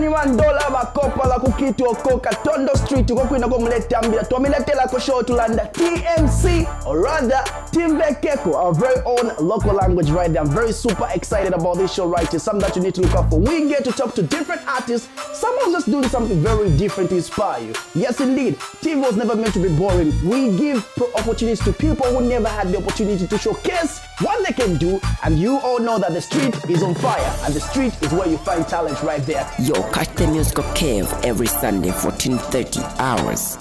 Bani Mandola bakopa la kukitu okoka Tondo Street ukokwina kumuleta mbila Tuamiletela ko show tulanda TMC or rather Team Bekeko, our very own local language right there. I'm very super excited about this show right here. Something that you need to look out for. We get to talk to different artists. Someone's just doing something very different to inspire you. Yes indeed, TV was never meant to be boring. We give opportunities to people who never had the opportunity to showcase what they can do, and you all know that the street is on fire, and the street is where you find talent right there. Yo, catch the musical cave every Sunday, 14:30 hours.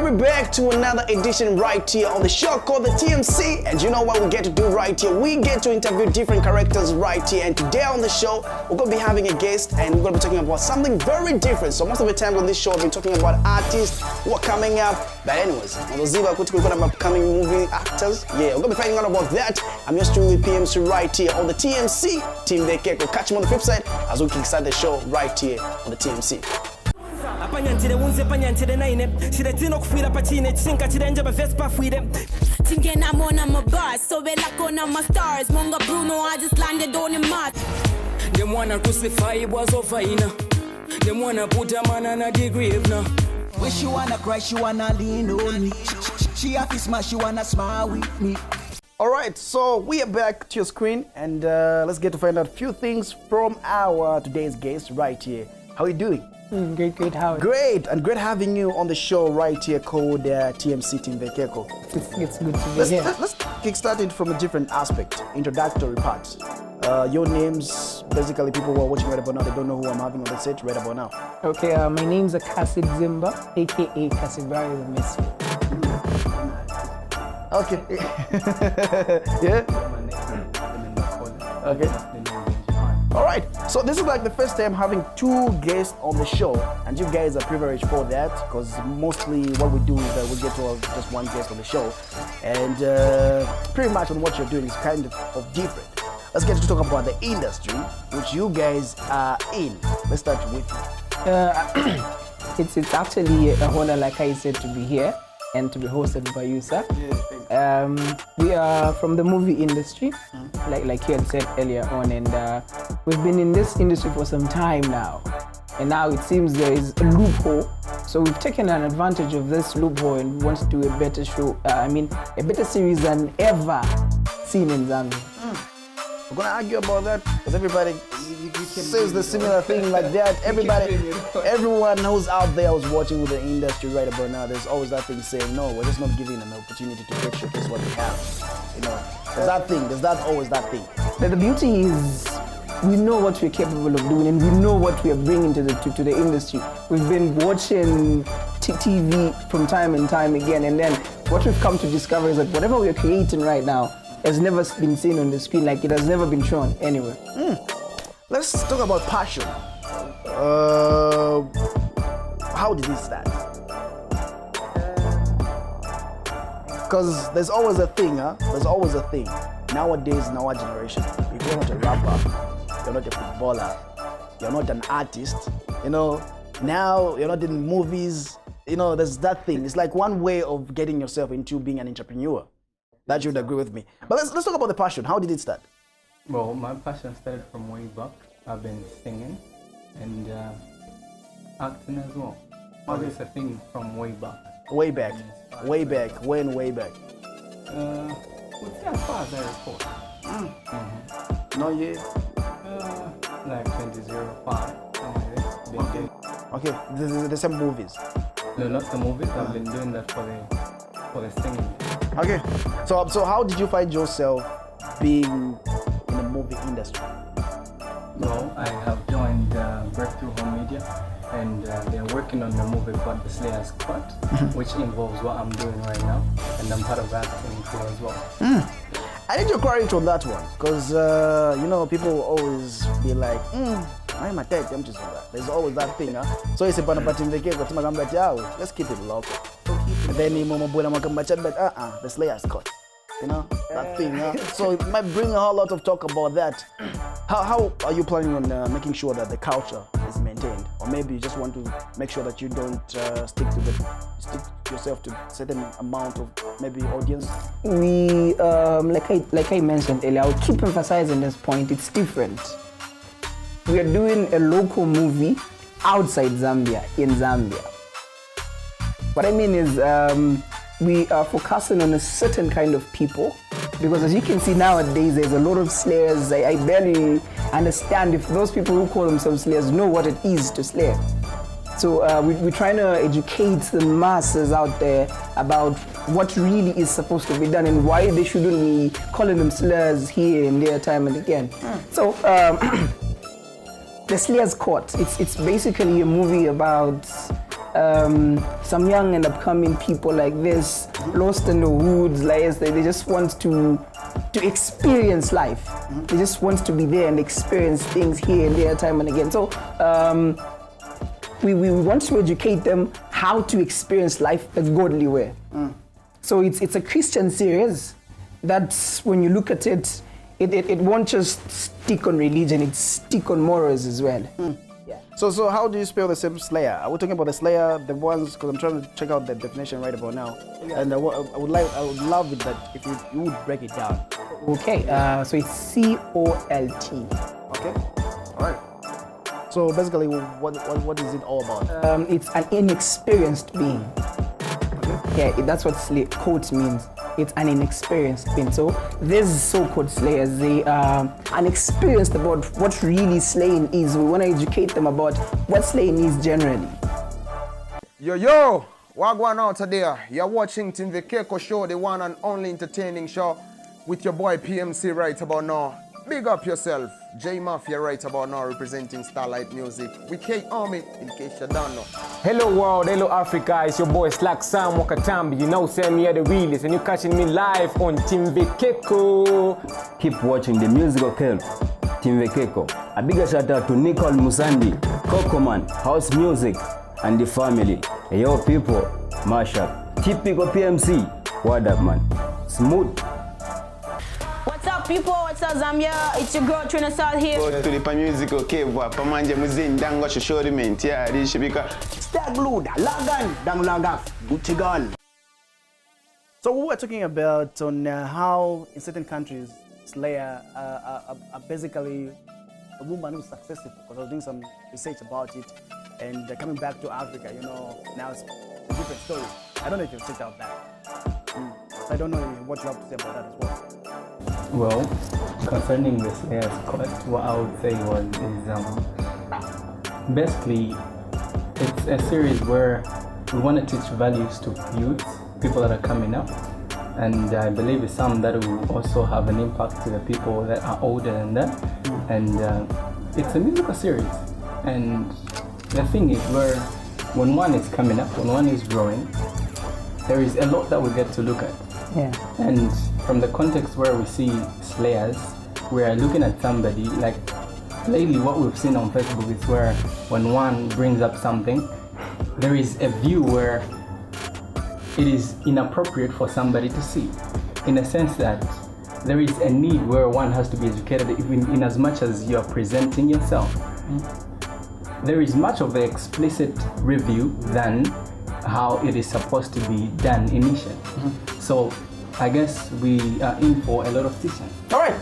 We're back to another edition right here on the show called the TMC, and you know what we get to do right here? We get to interview different characters right here, and today on the show we're going to be having a guest and we're going to be talking about something very different. So most of the time on this show we've been talking about artists who are coming up, but anyways, on the Ziba we're talking about upcoming movie actors. Yeah, we're going to be finding out about that. I'm just doing the PMC right here on the TMC, Team Bekeko. Catch him on the flip side as we kickstart the show right here on the TMC. Apanyantire unze panyantire naine shiretino kufira pachine chinka chirenje ba vespa fuire Thinking I'm on my bus so we like on my stars Monga Bruno I just landed on the mat Them wanna crucify was over ina Them wanna put a man on a grave now When she wanna cry she wanna lean on me She have to smash she wanna smile with me. Alright, so we are back to your screen and let's get to find out a few things from our today's guest right here. How are you doing? Great, how are you? Great, and great having you on the show right here called TMC Team Bekeko. It's good to be here. Let's kickstart it from a different aspect, introductory parts. Your names, basically people who are watching right about now, they don't know who I'm having on the set right about now. Okay, my name's Kass Zimba, aka Kass Zimba Benjamin Okay. Yeah? Okay. Alright, so this is like the first time having two guests on the show, and you guys are privileged for that because mostly what we do is that we get to have just one guest on the show, and pretty much on what you're doing is kind of different. Let's get to talk about the industry which you guys are in. Let's start with It's actually an honor, like I said, to be here and to be hosted by you, sir. We are from the movie industry, like you had said earlier on, and we've been in this industry for some time now. And now it seems there is a loophole, so we've taken an advantage of this loophole and want to do a better show. A better series than ever seen in Zambia. We're gonna argue about that because everybody says the similar thing like that. Everyone who's out there who's watching with the industry right about now, there's always that thing saying, no, we're just not giving them an opportunity to showcase what they have. You know, there's that thing, always that thing. But the beauty is, we know what we're capable of doing and we know what we are bringing to the industry. We've been watching TV from time and time again, and then what we've come to discover is that whatever we're creating right now has never been seen on the screen, like it has never been shown anywhere. Let's talk about passion. How did it start? Because there's always a thing, There's always a thing. Nowadays, in our generation, if you're not a rapper, you're not a footballer, you're not an artist, you know, now you're not in movies, you know, there's that thing. It's like one way of getting yourself into being an entrepreneur. That you would agree with me. But let's talk about the passion. How did it start? Well, my passion started from way back. I've been singing and acting as well. All is a thing from way back. Way back. Way back. When way back? As far as I recall. No year? Like 2005. Okay, the same movies. No, not the movies. I've been doing that for the singing. Okay, so how did you find yourself being in the movie industry? Well, I have joined Breakthrough Home Media, and they're working on the movie called The Slayer's Cut, which involves what I'm doing right now, and I'm part of acting too as well. I need your courage on that one, because you know, people always be like, I'm a dead, I'm just that. There's always that thing, huh? So it's a Panapatin Veke, let's keep it local. And then the Slayer's cut. You know, that thing, huh? So it might bring a whole lot of talk about that. How are you planning on making sure that the culture is maintained? Or maybe you just want to make sure that you don't stick yourself to a certain amount of maybe audience? We, like I mentioned earlier, I'll keep emphasizing this point, it's different. We are doing a local movie outside Zambia, in Zambia. What I mean is, we are focusing on a certain kind of people, because as you can see nowadays, there's a lot of slayers. I barely understand if those people who call themselves slayers know what it is to slay. So we're trying to educate the masses out there about what really is supposed to be done and why they shouldn't be calling them slayers here and there, time and again. So the Slayer's Court, it's basically a movie about some young and upcoming people like this, lost in the woods, like they just want to experience life. They just want to be there and experience things here and there, time and again. So we want to educate them how to experience life a godly way. So it's a Christian series that when you look at it, it won't just stick on religion, it stick on morals as well. So how do you spell the same Slayer? Are we talking about the Slayer, the ones, because I'm trying to check out the definition right about now. And I would love it that if you would break it down. Okay, so it's COLT. Okay, all right. So basically, what is it all about? It's an inexperienced being. Yeah, that's what court means. It's an inexperienced being. So these so-called slayers, they are unexperienced about what really slaying is. We want to educate them about what slaying is generally. Yo, what going on today? You're watching Tim Vekeko Show, the one and only entertaining show with your boy PMC right about now. Big up yourself. J Mafia right about now, representing Starlight Music. We K Army, in case you don't know. Hello world, hello Africa, it's your boy Slack Sam Wakatambi. You know, Sam here the realist, and you're catching me live on Tim Vekeko. Keep watching the musical curve, Tim Vekeko. A bigger shout out to Nicole Musandi, Cocoman, House Music, and the family. Hey, yo people, mashup. Typical PMC. What up, man? Smooth. What's up, people? What's up, Zambia? It's your girl Trina Sal here. Tulipa musical kevwa pamanje muzini dango shoshori menti ya rishibika Stagluda, Lagan, Danglaga, Butigan. So we were talking about on how in certain countries Slayer are basically a woman who's successful, because I was doing some research about it, and coming back to Africa, you know, now it's a different story. I don't know if you've checked out that. I don't know what you have to say about that as well. Well, concerning the Slayer's Court, what I would say is basically it's a series where we want to teach values to youth, people that are coming up, and I believe it's some that will also have an impact to the people that are older than that. And it's a musical series, and the thing is where when one is coming up, when one is growing, there is a lot that we get to look at. Yeah. And from the context where we see slayers, we are looking at somebody, like lately what we've seen on Facebook is where when one brings up something, there is a view where it is inappropriate for somebody to see, in a sense that there is a need where one has to be educated even in as much as you are presenting yourself. There is much of the explicit review than how it is supposed to be done initially. So I guess we are in for a lot of teaching. All right,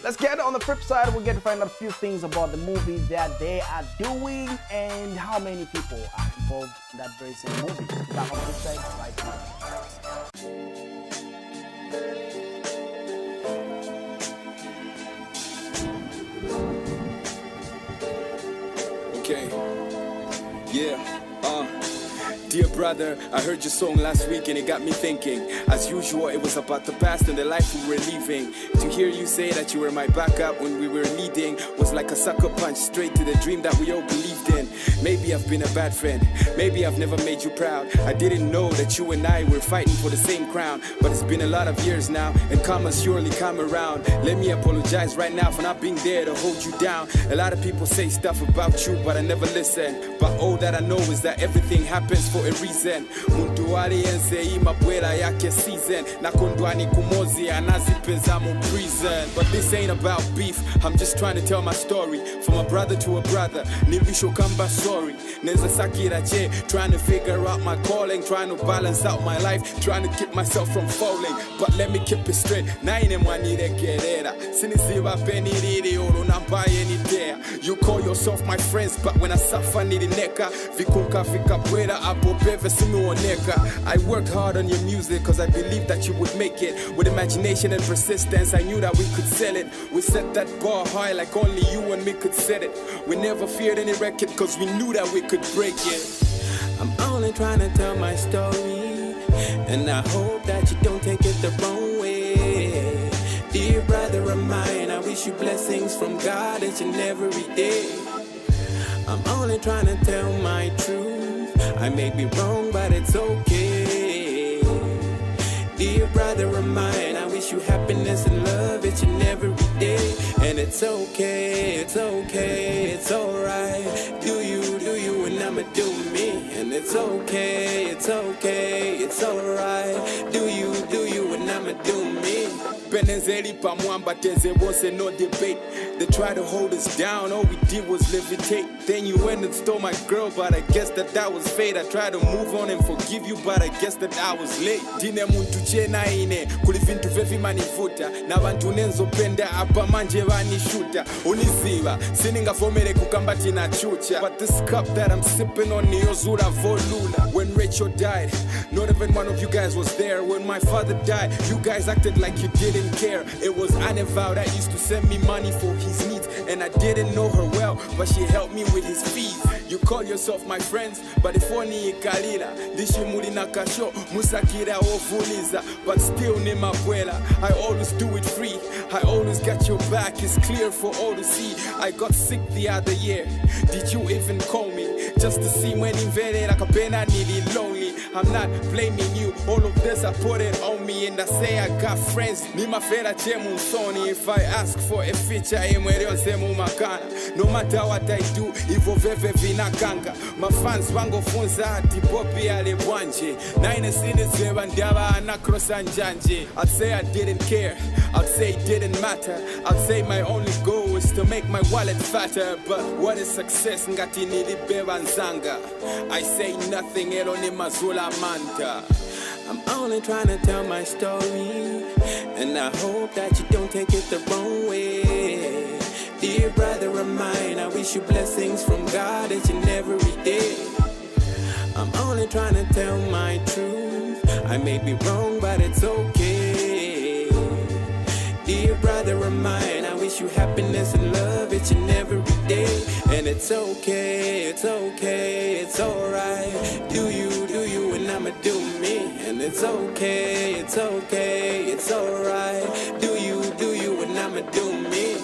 let's get on the flip side. We'll get to find out a few things about the movie that they are doing and how many people are involved in that very same movie. Back on the flip side right now. Okay, yeah, Dear brother, I heard your song last week and it got me thinking. As usual, it was about the past and the life we were living. To hear you say that you were my backup when we were leading was like a sucker punch straight to the dream that we all believed in. Maybe I've been a bad friend, maybe I've never made you proud. I didn't know that you and I were fighting for the same crown. But it's been a lot of years now, and karma surely come around. Let me apologize right now for not being there to hold you down. A lot of people say stuff about you, but I never listen. But all that I know is that everything happens for a reason. Muntu aliyense imabwela yake season. Nakondwani kumozi anazipeza mu prison. But this ain't about beef, I'm just trying to tell my story. From a brother to a brother, nilisho kamba sorry. Neza sakira che, trying to figure out my calling. Trying to balance out my life, trying to keep myself from falling. But let me keep it straight, naine mwanire kerera. Sinisiba peniriri oro nambaye nitea. You call yourself my friends, but when I suffer neka. Vikunka vikabwera abobeve sinuoneka. I worked hard on your music cause I believed that you would make it. With imagination and persistence, I knew that we could sell it. We set that bar high like only you and me could set it. We never feared any record cause we knew that we could break it. I'm only trying to tell my story, and I hope that you don't take it the wrong way. Dear brother of mine, I wish you blessings from God each and every day. I'm only trying to tell my truth. I may be wrong, but it's okay. Dear brother of mine, I wish you happiness and love each and every day. And it's okay, it's okay, it's alright. Do you, and I'ma do me. And it's okay, it's okay, it's alright. Do you, and I'ma do me. Benezeli pamwamba teze wonse no debate. They try to hold us down, all we did was levitate. Then you went and stole my girl, but I guess that was fate. I tried to move on and forgive you, but I guess that I was late. Dine muntu chena ine, kuli vintu vevi manivuta. Na vantu nenzo penda, apa manje vanishuta. Uniziva, sininga fomere kukambati na chucha. But this cup that I'm sipping on ni ozura volula. When Rachel died, not even one of you guys was there. When my father died, you guys acted like you didn't care. It was Aneval that used to send me money for his needs, and I didn't know her well, but she helped me with his fees. You call yourself my friends, but if only ikalila dishimuli na kasho musakira ovuliza, but still ni mabwela. I always do it free, I always got your back, it's clear for all to see. I got sick the other year, did you even call me? Just to see when invaded akapena nili lonely. I'm not blaming you, all of this I put it on me, and I say I got friends. Ni mafera chemu soni, if I ask for a feature emwereo semu makana. No matter what I do, ivo veve vinakanga. My fans wango funza ati popi ale bwanje. Naine sine zeba ndiaba anakrosa njanje. I'd say I didn't care, I'd say it didn't matter. I'd say my only goal is to make my wallet fatter. But what is success ngati nilibeba nzanga? I say nothing, ero ni mazula manta. I'm only trying to tell my story, and I hope that you don't take it the wrong way. Dear brother of mine, I wish you blessings from God each and every day. I'm only trying to tell my truth. I may be wrong, but it's okay. Dear brother of mine, I wish you happiness and love each and every day. And it's okay, it's okay, it's alright. Do you, and I'ma do me. And it's okay, it's okay, it's alright. Do you, and I'ma do me.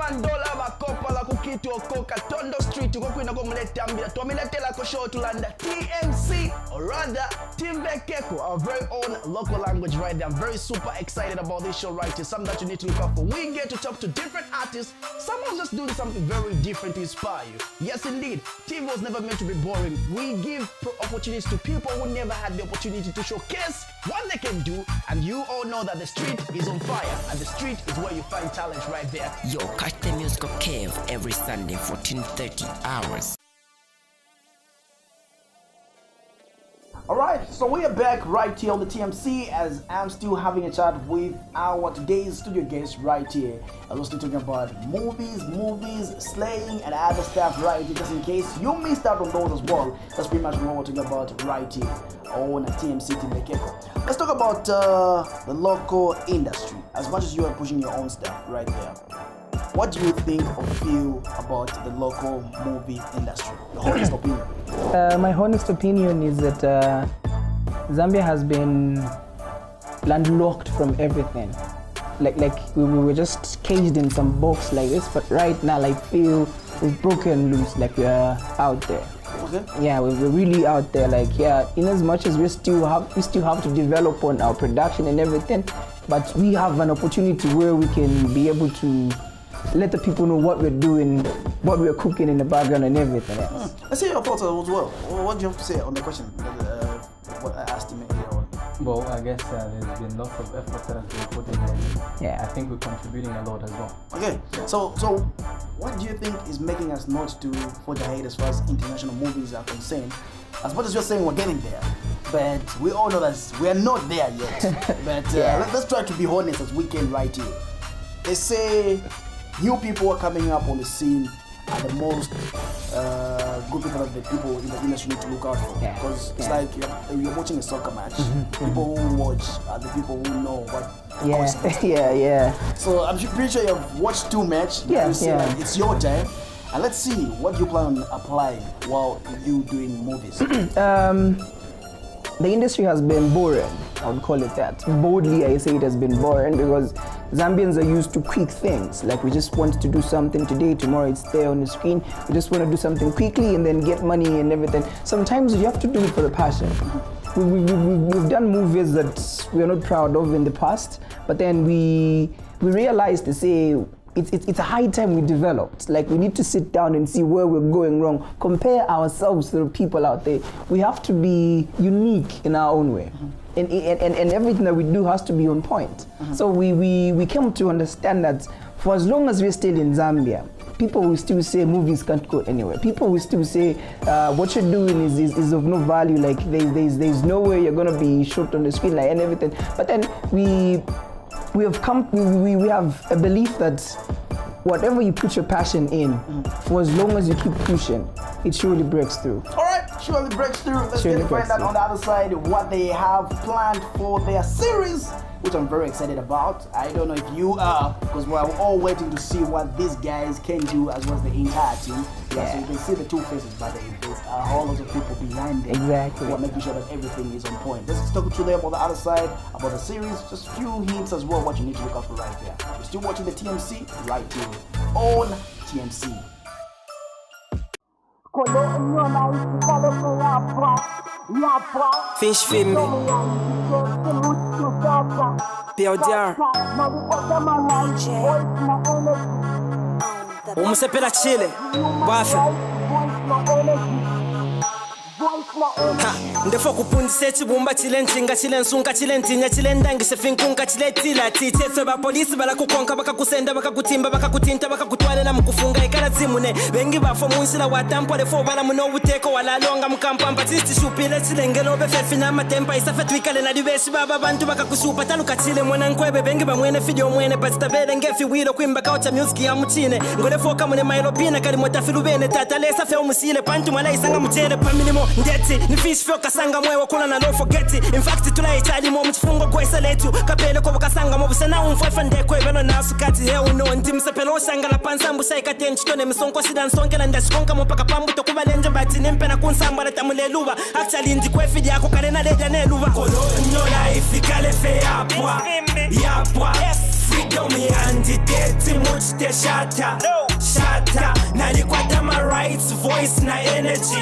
Dola bakopa la kukitu okoka Tondo Street uko kwina kumuleta mbila tuamiletela ko show tulanda TMC or rather Timbekeko, our very own local language right there. I'm very super excited about this show right here. Something that you need to look out for. We get to talk to different artists. Someone's just doing something very different to inspire you. Yes indeed, TV was never meant to be boring. We give opportunities to people who never had the opportunity to showcase what they can do, and you all know that the street is on fire, and the street is where you find talent right there. Yo, catch the musical cave every Sunday, 14:30 hours. Alright, so we are back right here on the TMC as I'm still having a chat with our today's studio guest right here. I'm still talking about movies, slaying, and other stuff right here, just in case you missed out on those as well. That's pretty much what we're talking about right here on the TMC Timbe Keko. Let's talk about the local industry. As much as you are pushing your own stuff right there, what do you think or feel about the local movie industry? Your honest opinion. My honest opinion is that Zambia has been landlocked from everything. Like we were just caged in some box like this, but right now I feel we've broken loose, like we're out there. Okay. Yeah, we're really out there. Like, yeah, in as much as we still have to develop on our production and everything, but we have an opportunity where we can be able to let the people know what we're doing, what we're cooking in the background and everything else. Let's hear your thoughts as well. What do you have to say on the question what I asked him earlier on? Well, I guess there's been lots of effort that has been put in there. Yeah. I think we're contributing a lot as well. Okay, so what do you think is making us not to forge ahead as far as international movies are concerned? As much as you're saying we're getting there, but we all know that we're not there yet. But let's try to be honest as we can right here. They say new people are coming up on the scene are the most good people that the people in the industry need to look out for. Because it's like you're watching a soccer match. People who watch are the people who know what the course is. Yeah. So I'm pretty sure you've watched 2 matches. Like it's your time. And let's see what you plan on applying while you doing movies. The industry has been boring, I would call it that. Boldly, I say it has been boring because Zambians are used to quick things. Like we just want to do something today, tomorrow it's there on the screen. We just want to do something quickly and then get money and everything. Sometimes you have to do it for the passion. We've done movies that we're not proud of in the past, but then we realized to say, it's a high time we developed. Like we need to sit down and see where we're going wrong, compare ourselves to the people out there. We have to be unique in our own way. And everything that we do has to be on point. So we came to understand that for as long as we're still in Zambia, people will still say movies can't go anywhere. People will still say what you're doing is of no value, like there's no way you're gonna be shot on the screen like and everything. But then we have a belief that whatever you put your passion in, for as long as you keep pushing, it surely breaks through. All right, surely breaks through. Let's get to find out on the other side what they have planned for their series, which I'm very excited about. I don't know if you are, because we're all waiting to see what these guys can do as well as the entire team. Yeah, so you can see the 2 faces, but there's a whole lot of people behind them. Exactly. Who are making sure that everything is on point. Let's talk to them on the other side about the series. Just a few hints as well what you need to look out for right there. You're still watching the TMC right here on TMC. Fish film. PLDR. Umusepela chile. Wafe. Ndefo kupundise chibumba chile nchinga chile nsunga chile ntinya chile ndangise finkunga chile tila titefe ba polisi bala kukonka baka kusenda baka kutimba baka kutinta baka kutwalela mukufunga ikala zimune bengi bafo munsila watampo lefo bala muno buteko wala longa mukampamba tisti shupile chile ngelo befefi na matempa isafetu ikale na dibeshi baba bantu baka kushupa taluka chile mwana nkwebe bengi ba mwene video mwene pasitabele ngefi wilo kwimba kaucha music ya muchine ngolefo kamune mailo pina kali motafilu bene tatalesa fe umusile pantu mala isanga mchele paminimo ndeti ni fish fyo kasanga mwewa kula na no forget it. In fact tunahitaji mo mchifungo kwa isa letu kapele ko kasanga mo busana umfefa ndekwe belo na sukati he uno ntimsepelo shanga la pansambu saikate nchitone misonko sidan sonke la ndashikonka mo paka pambu to kubalenje bati nempe na kunsamba la tamuleluba actually ndikwe fidi yako kale na leja neluba kolo no life ikale fe yapwa freedom yandi deti muchite shata nalikwata my rights voice na energy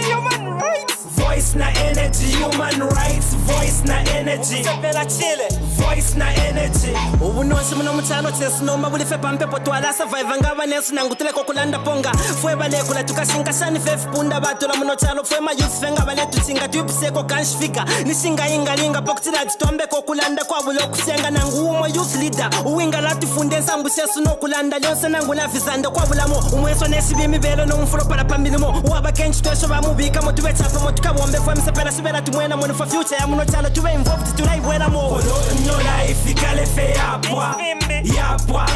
Voice na energy, human rights, voice voice na energy sepela chile voice na energy ubunoshi muno mchano chesinoma bulife pampepo twala survive ngaba nesu nangutile kokulanda ponga fwe balekula tukashinga shani fef punda batula muno chalo fwe mayouth fenga baletu chinga tubiseko kanshfika nishinga ingalinga pokutila titombe kokulanda kwa bulokusenga nangu umo youth leader uwinga lati funde nsambu shesu nokulanda lyonse nangu nafisanda kwa bulamo umweso nesibimi belo no mfulo para pambilimo waba kenchi twesho bamubika mo tube chapa mo tukabombe fwe msepela sibela tumwena mo for future ya muno chalo tube involved tulaibwela mo no life ikalefe yapwa yapwa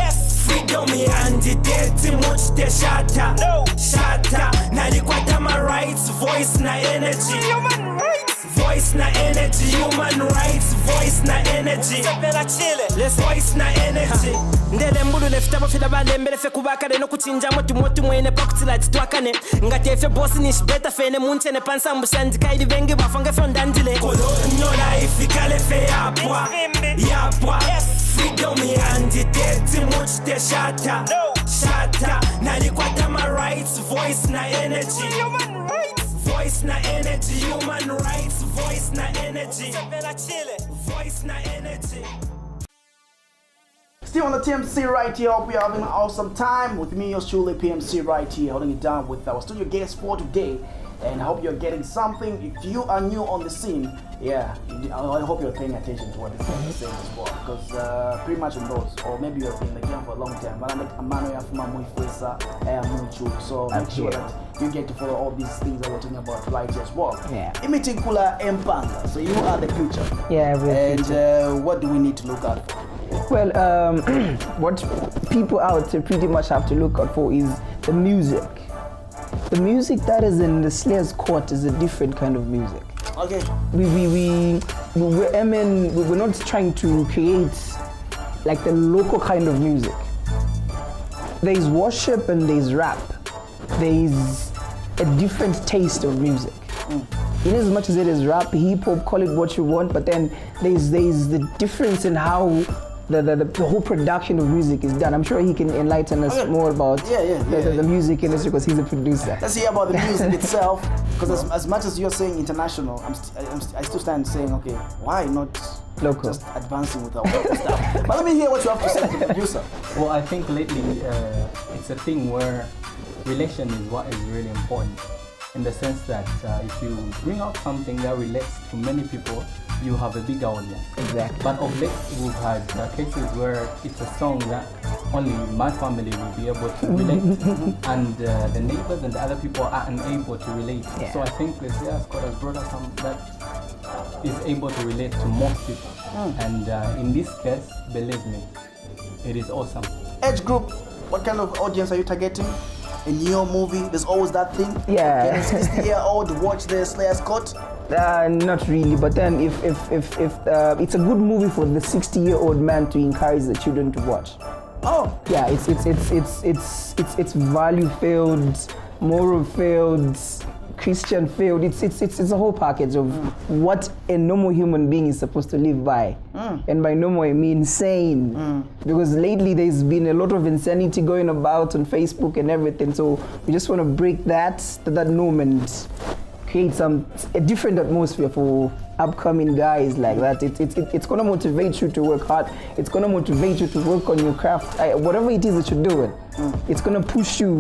freedom yandideti muchite shata shata nalikwata my rights voice na energy human rights voice na energy human rights voice na energy sepela chile let's voice na energy ndele mbulu lefitabo fila balembele fe kubakale no kuchinja motu mwene pakutila titwakane ngatefe boss nish beta fene munchene pansambu shandikaidi vengi bafanga fondandile no life ikalefe yapwa yapwa freedom yandideti muchite shata shata nalikwata my rights voice na energy human rights voice na energy human rights voice na energy sepela chile voice na energy. Still on the TMC right here. Hope you're having an awesome time with me, yours truly, PMC right here, holding it down with our studio guest for today. And I hope you're getting something. If you are new on the scene, yeah, I hope you're paying attention to what this guy is saying as well. Because pretty much on those, or maybe you've been in the game for a long time. So make sure that you get to follow all these things that we're talking about right here as well. Yeah. Imiting Kula Empanga. So you are the future. Yeah, and what do we need to look out for? Well, what people out there pretty much have to look out for is the music. The music that is in the Slayer's Court is a different kind of music. Okay. We're not trying to create like the local kind of music. There's worship and there's rap. There's a different taste of music. In as much as it is rap, hip hop, call it what you want, but then there's the difference in how the whole production of music is done. I'm sure he can enlighten us more about the music industry because he's a producer. Let's hear about the music itself, because as much as you're saying international, I still stand saying, okay, why not local? Just advancing with our local stuff. But let me hear what you have to say as a producer. Well, I think lately it's a thing where relation is what is really important, in the sense that if you bring out something that relates to many people, you have a bigger audience. Exactly. But of late, we've had cases where it's a song that only my family will be able to relate, and the neighbors and the other people are unable to relate. Yeah. So I think the Slayer's Court has brought us some that is able to relate to most people. And in this case, believe me, it is awesome. Age group, what kind of audience are you targeting? In your movie, there's always that thing. Yeah. Can a 60-year-old watch the Slayer's Court? Not really, but then if it's a good movie for the 60-year-old man to encourage the children to watch. Oh. Yeah, it's value filled, moral filled, Christian filled. It's a whole package of what a normal human being is supposed to live by. And by normal I mean sane. Because lately there's been a lot of insanity going about on Facebook and everything. So we just want to break that norm and create a different atmosphere for upcoming guys like that. It's gonna motivate you to work hard. It's gonna motivate you to work on your craft. Whatever it is that you're doing, it's gonna push you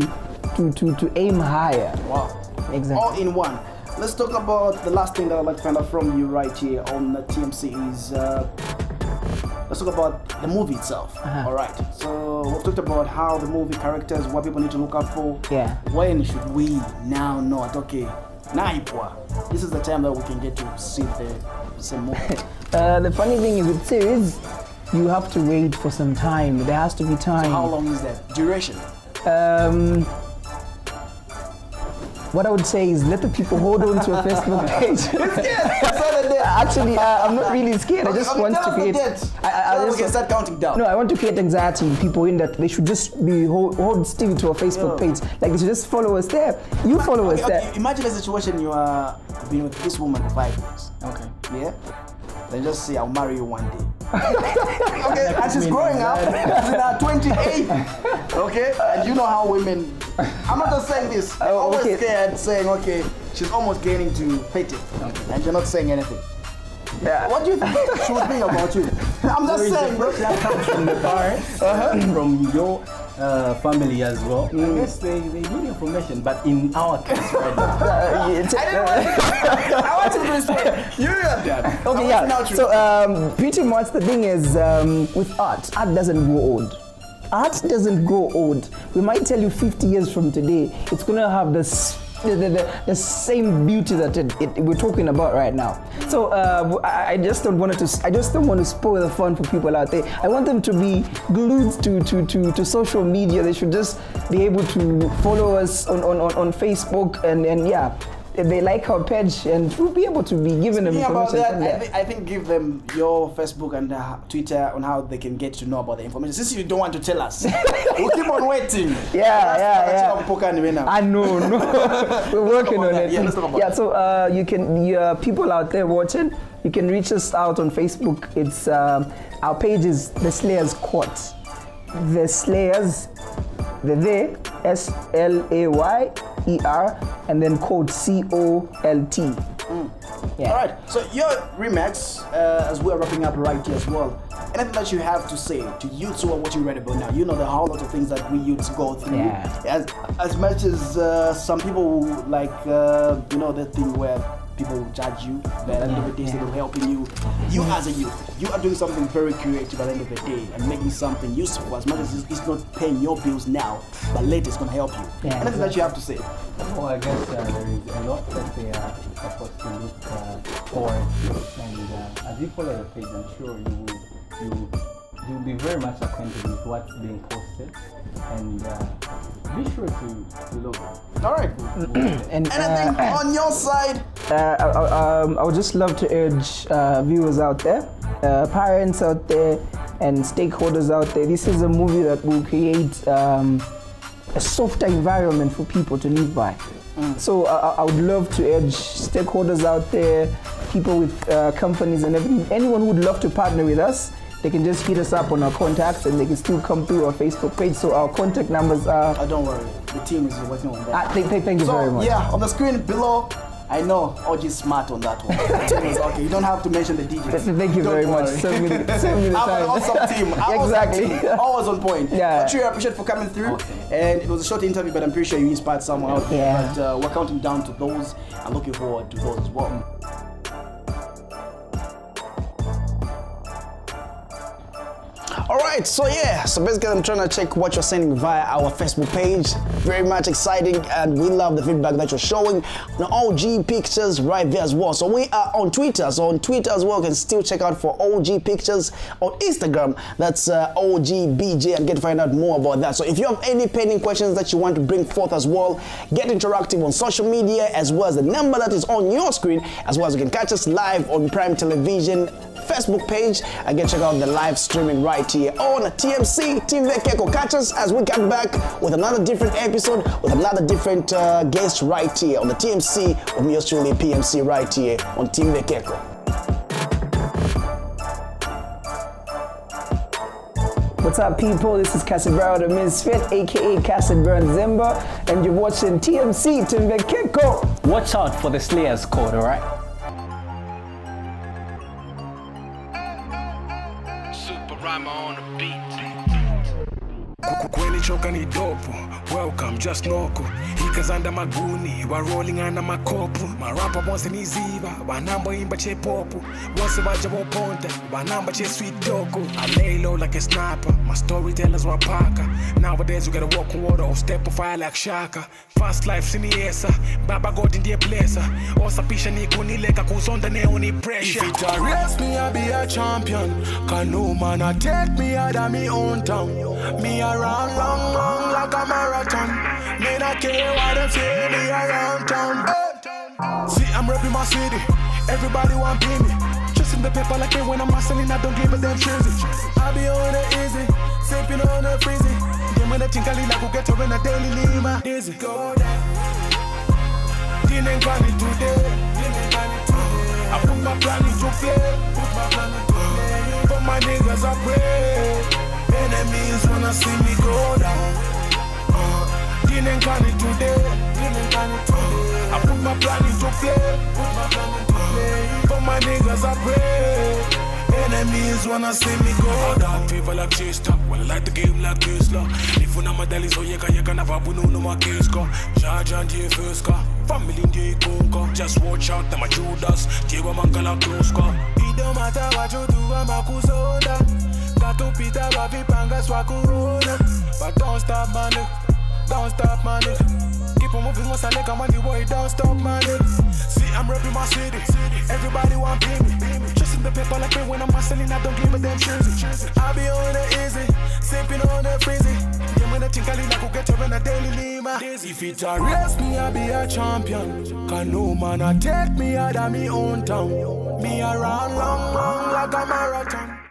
to aim higher. Wow. Exactly. All in one. Let's talk about the last thing that I'd like to find out from you right here on the TMC is let's talk about the movie itself. All right. So we've talked about how the movie characters, what people need to look out for. Yeah. When should we now know that, okay, Naipwa, this is the time that we can get to see the same movie? The funny thing is with series, you have to wait for some time. There has to be time. So how long is that duration? What I would say is let the people hold on to a Facebook page. Actually, I'm not really scared. I just want to create. We can start counting down. No, I want to create anxiety in people in that they should just be hold still to a Facebook page. Like they should just follow us there. You follow us there. Imagine a situation you are being with this woman for 5 years. Okay. Yeah. Then just say I'll marry you one day. Okay, and she's growing up. She's in her 28. Okay, and you know how women. I'm not just saying this. I'm always scared saying, okay, she's almost getting to hate it, and you're not saying anything. Yeah. What do you think she would think about you? I'm just saying. That comes from the parents, from your family as well. I guess they need information, but in our case right now. I want to respect. You heard that. Okay, yeah. So pretty much the thing is with art doesn't grow old. Art doesn't grow old. We might tell you 50 years from today, it's gonna have the same beauty that we're talking about right now. So I just don't want to spoil the fun for people out there. I want them to be glued to social media. They should just be able to follow us on Facebook and yeah. If they like our page, and we'll be able to be giving them information. About that, I think give them your Facebook and Twitter on how they can get to know about the information. Since you don't want to tell us, we'll keep on waiting. Yeah. I know. We're working on it. Yeah, so you can, people out there watching, you can reach us out on Facebook. It's our page is The Slayers Court. The Slayers, the SLAYER, and then code COLT. Yeah. All right. So your Remax, as we're wrapping up right here as well. Anything that you have to say to youths who are watching Red Bull now? You know the whole lot of things that we youths go through. Yeah. As much as some people like the thing where people judge you, but at the end of the day, instead of helping you, you as a youth, you are doing something very creative at the end of the day and making something useful. As much as it's not paying your bills now, but later it's going to help you. Yeah, anything that you have to say? Well, I guess there is a lot that they are supposed to look forward to, and as you follow the page, I'm sure you'll be very much acquainted with what's being posted, and be sure to look. All right. And anything on your side? I would just love to urge viewers out there, parents out there, and stakeholders out there. This is a movie that will create a softer environment for people to live by. So I would love to urge stakeholders out there, people with companies and everything, anyone who would love to partner with us, they can just hit us up on our contacts and they can still come through our Facebook page. So our contact numbers are... don't worry, the team is working on that. Thank you very much. Yeah, on the screen below, I know OG's smart on that one. Okay, you don't have to mention the DJs. Thank you very much. Send me the time. I'm an awesome team. Exactly. Always on point. Yeah. But I appreciate for coming through. And it was a short interview, but I'm pretty sure you inspired someone out there. Yeah. But we're counting down to those and looking forward to those as well. Alright, so basically I'm trying to check what you're sending via our Facebook page. Very much exciting, and we love the feedback that you're showing. The OG Pictures right there as well. So we are on Twitter. So on Twitter as well, you can still check out for OG Pictures. On Instagram, that's OGBJ, and get to find out more about that. So if you have any pending questions that you want to bring forth as well, get interactive on social media, as well as the number that is on your screen, as well as you can catch us live on Prime Television Facebook page, and check out the live streaming right here on TMC Team Vekeko. Catch us as we come back with another different episode with another different guest right here on the TMC with me, truly PMC, right here on Team Vekeko. What's up, people? This is Kass the Misfit, aka Kass Zimba, and you're watching TMC Team Vekeko. Watch out for the Slayers Code, alright? Kweli choka ni dopo, welcome, just noko. Ikazanda maguni, wa rolling ana makopu. Marapa bonse ni ziva, wanambo imba che popu. Bonse waja waponda, wanamba che sweet doko. I lay low like a sniper, my storytellers wa paka. Nowadays you gotta walk on water or step on fire like Shaka. Fast life siniesa, baba God in the blesser. Osapisha ni kunileka kuzonda ne uni pressure. If it a race me, I be a champion. Can no man a take me out of me own town. Me a run long like a marathon. Me not care what they say, me around town. See, I'm repping my city. Everybody want pay me. Just in the paper like it when I'm hustling, I don't give a damn cheesy. I be on it easy, sipping on it freezy. Then when I think I like get to when I daily leave my dizzy. Go down. Didn't got it today. I put my plan into play. But my niggas are pray. Enemies wanna see me go down. Didn't got it today. I put my plan into play. For my niggas I pray. Enemies wanna see me go. I got people like Chester. Well, I like the game like Kisla. If you know my daily, so you can have a bunu no my case car. Charge and J first car. Family in J Conca. Just watch out, I'm a Judas. J Mankala close car. It don't matter what you do, I'm a Kusoda. Got to Peter, Bavi Panga, Swakurona. But don't stop, man. Don't stop, man. Keep on moving once I like I'm on the boy, don't stop, man. See, I'm repping my city. Everybody want pay me. Chasing the paper like me when I'm hustling, I don't give a damn cheesy. I be on the easy, sipping on the frizzy. Then when I think I lean, I go get her in a daily lima. If it arrest me, I be a champion. Cause no man I take me out of me own town. Me around long like a marathon.